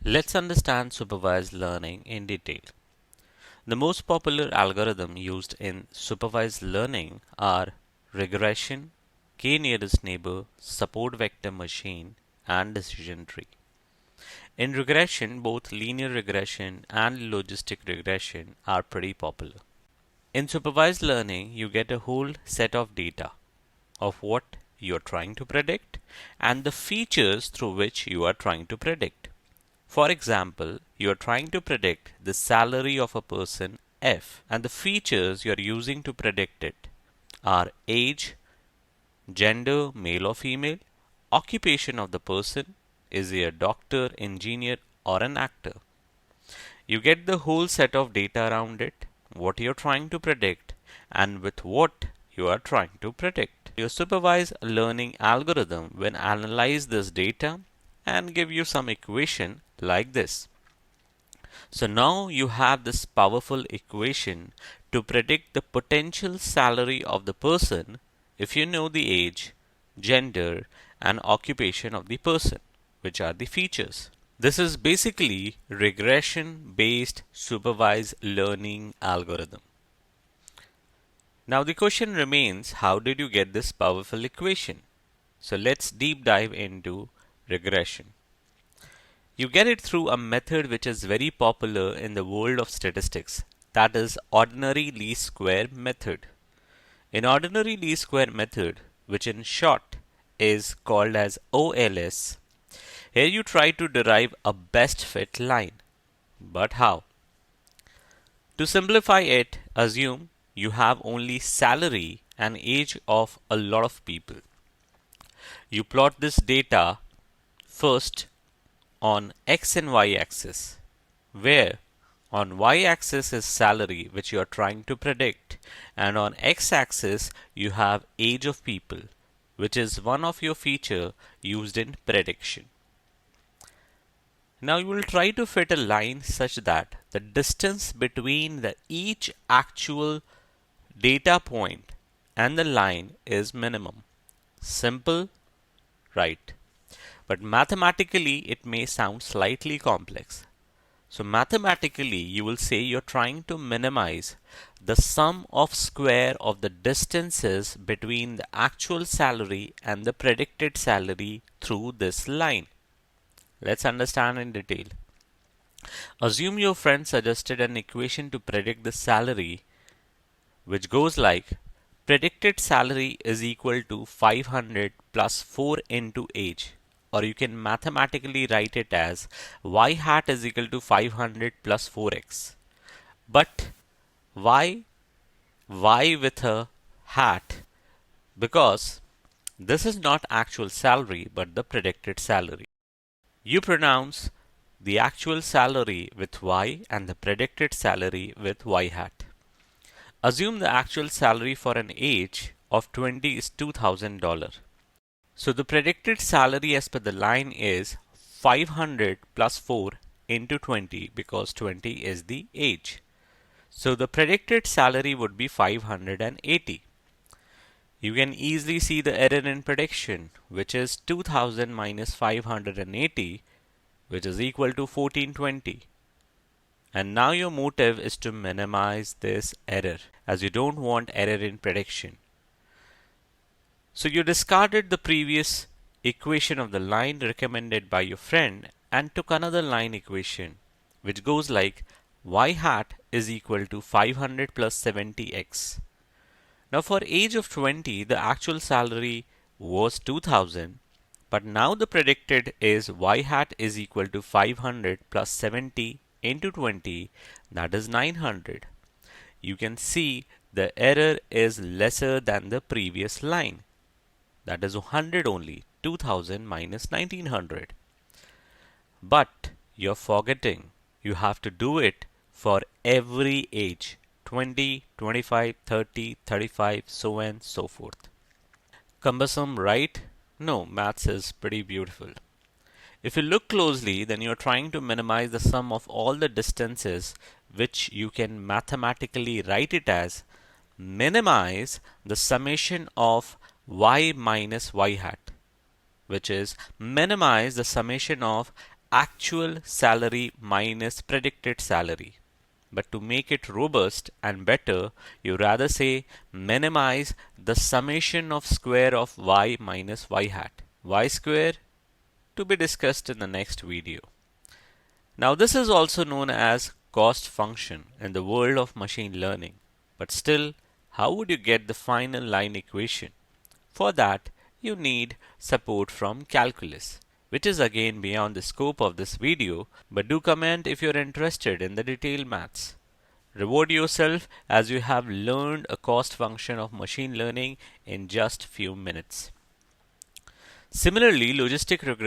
Let's understand supervised learning in detail. The most popular algorithm used in supervised learning are regression, k-nearest neighbor, support vector machine, and decision tree. In regression, both linear regression and logistic regression are pretty popular. In supervised learning, you get a whole set of data of what you're trying to predict and the features through which you are trying to predict. For example, you are trying to predict the salary of a person F, and the features you are using to predict it are age, gender, male or female, occupation of the person, is he a doctor, engineer, or an actor. You get the whole set of data around it, what you're trying to predict, and with what you are trying to predict. Your supervised learning algorithm will analyze this data and give you some equation like this. So now you have this powerful equation to predict the potential salary of the person if you know the age, gender, and occupation of the person, which are the features. This is basically regression-based supervised learning algorithm. Now the question remains, how did you get this powerful equation? So let's deep dive into regression. You get it through a method which is very popular in the world of statistics, that is ordinary least square method. In ordinary least square method, which in short is called as OLS, here you try to derive a best fit line. But how? To simplify it, assume you have only salary and age of a lot of people. You plot this data first on x and y axis, where on y axis is salary, which you are trying to predict, and on x axis you have age of people, which is one of your feature used in prediction. Now you will try to fit a line such that the distance between each actual data point and the line is minimum. Simple, right? But mathematically it may sound slightly complex. So mathematically you will say you're trying to minimize the sum of square of the distances between the actual salary and the predicted salary through this line. Let's understand in detail. Assume your friend suggested an equation to predict the salary which goes like predicted salary is equal to 500 plus 4 into age, or you can mathematically write it as y hat is equal to 500 plus 4x. But why y with a hat? Because this is not actual salary but the predicted salary. You pronounce the actual salary with y and the predicted salary with y hat. Assume the actual salary for an age of 20 is $2,000. So the predicted salary as per the line is 500 plus 4 into 20 because 20 is the age. So the predicted salary would be 580. You can easily see the error in prediction, which is 2000 minus 580, which is equal to 1420. And now your motive is to minimize this error, as you don't want error in prediction. So you discarded the previous equation of the line recommended by your friend and took another line equation, which goes like y hat is equal to 500 plus 70x. Now for age of 20, the actual salary was 2000, but now the predicted is y hat is equal to 500 plus 70 into 20, that is 900. You can see the error is lesser than the previous line. That is 100 only, 2000 minus 1900. But you're forgetting you have to do it for every age, 20, 25, 30, 35, so on and so forth. Cumbersome, right? No, maths is pretty beautiful. If you look closely, then you're trying to minimize the sum of all the distances, which you can mathematically write it as minimize the summation of y minus y hat, which is minimize the summation of actual salary minus predicted salary. But to make it robust and better, you rather say minimize the summation of square of y minus y hat. Y square to be discussed in the next video. Now this is also known as cost function in the world of machine learning. But still, how would you get the final line equation? For that, you need support from calculus, which is again beyond the scope of this video, but do comment if you're interested in the detailed maths. Reward yourself as you have learned a cost function of machine learning in just few minutes. Similarly, logistic regression